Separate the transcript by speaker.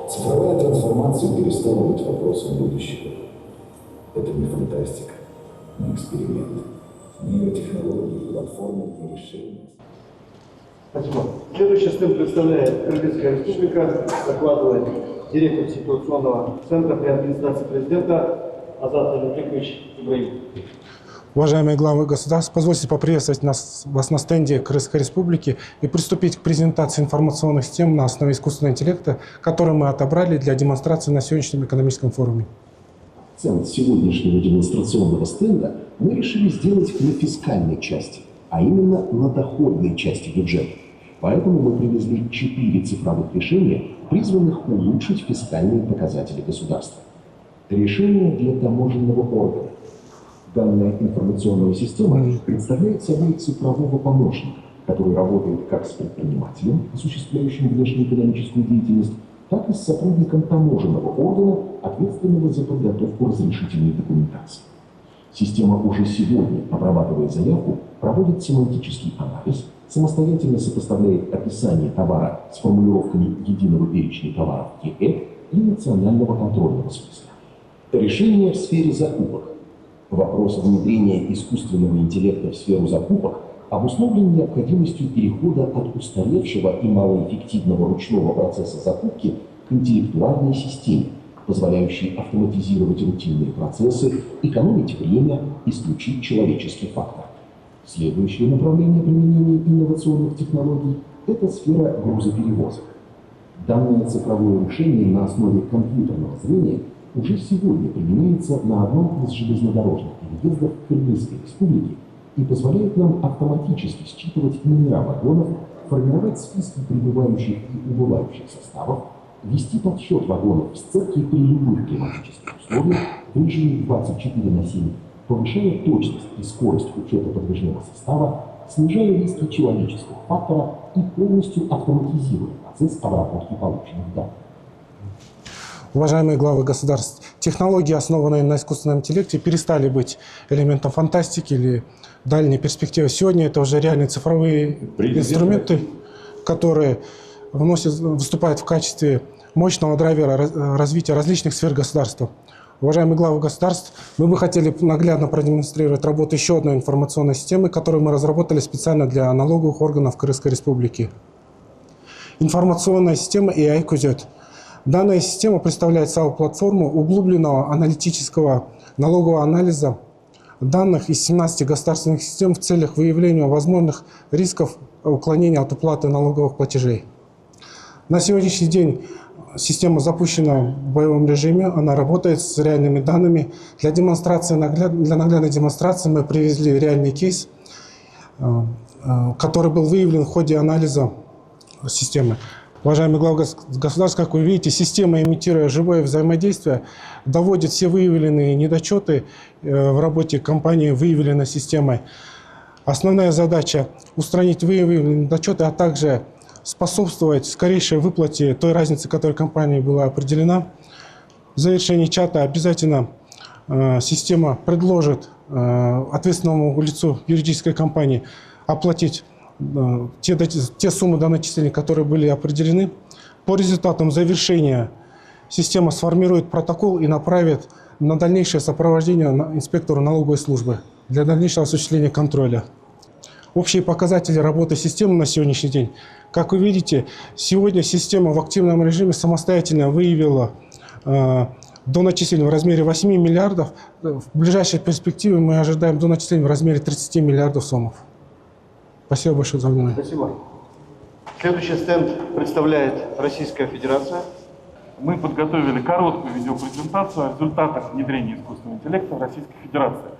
Speaker 1: Цифровая трансформация перестала быть вопросом будущего. Это не фантастика, не эксперимент, не технологии, платформы и решения.
Speaker 2: Спасибо. Следующий стенд представляет Кыргызская республика, докладывает директор ситуационного центра при администрации президента Азат Алибекович Ибраимов.
Speaker 3: Уважаемые главы государств, позвольте поприветствовать вас на стенде Кыргызской республики и приступить к презентации информационных систем на основе искусственного интеллекта, который мы отобрали для демонстрации на сегодняшнем экономическом форуме.
Speaker 4: Акцент сегодняшнего демонстрационного стенда мы решили сделать на фискальной части, а именно на доходной части бюджета. Поэтому мы привезли 4 цифровых решения, призванных улучшить фискальные показатели государства. Решение для таможенного органа. Данная информационная система представляет собой цифрового помощника, который работает как с предпринимателем, осуществляющим внешнеэкономическую деятельность, так и с сотрудником таможенного органа, ответственного за подготовку разрешительной документации. Система уже сегодня, обрабатывая заявку, проводит семантический анализ, самостоятельно сопоставляет описание товара с формулировками единого перечня товаров ЕЭ и национального контрольного смысла. Решение в сфере закупок. Вопрос внедрения искусственного интеллекта в сферу закупок обусловлен необходимостью перехода от устаревшего и малоэффективного ручного процесса закупки к интеллектуальной системе, позволяющей автоматизировать рутинные процессы, экономить время, исключить человеческий фактор. Следующее направление применения инновационных технологий – это сфера грузоперевозок. Данное цифровое решение на основе компьютерного зрения уже сегодня применяется на одном из железнодорожных переездов Кыргызской республики и позволяет нам автоматически считывать номера вагонов, формировать списки прибывающих и убывающих составов, вести подсчет вагонов в сцепке при любых климатических условиях в режиме 24/7, повышая точность и скорость учета подвижного состава, снижая риски человеческого фактора и полностью автоматизируя процесс обработки полученных данных.
Speaker 3: Уважаемые главы государств, технологии, основанные на искусственном интеллекте, перестали быть элементом фантастики или дальней перспективы. Сегодня это уже реальные цифровые инструменты, которые выступают в качестве мощного драйвера развития различных сфер государства. Уважаемые главы государств, мы бы хотели наглядно продемонстрировать работу еще одной информационной системы, которую мы разработали специально для налоговых органов Кыргызской республики. Информационная система AI-Кузет. Данная система представляет собой платформу углубленного аналитического налогового анализа данных из 17 государственных систем в целях выявления возможных рисков уклонения от уплаты налоговых платежей. На сегодняшний день система запущена в боевом режиме, она работает с реальными данными. Для наглядной демонстрации мы привезли реальный кейс, который был выявлен в ходе анализа системы. Уважаемые главы государств, как вы видите, система, имитируя живое взаимодействие, доводит все выявленные недочеты в работе компании, выявленной системой. Основная задача – устранить выявленные недочеты, а также способствовать скорейшей выплате той разницы, которая компании была определена. В завершении чата обязательно система предложит ответственному лицу юридической компании оплатить те суммы до начисления, которые были определены. По результатам завершения система сформирует протокол и направит на дальнейшее сопровождение инспектору налоговой службы для дальнейшего осуществления контроля. Общие показатели работы системы на сегодняшний день. Как вы видите, сегодня система в активном режиме самостоятельно выявила до начисления в размере 8 миллиардов. В ближайшей перспективе мы ожидаем до начисления в размере 30 миллиардов сомов. Спасибо большое за внимание.
Speaker 2: Спасибо. Следующий стенд представляет Российская Федерация.
Speaker 5: Мы подготовили короткую видеопрезентацию о результатах внедрения искусственного интеллекта в Российской Федерации.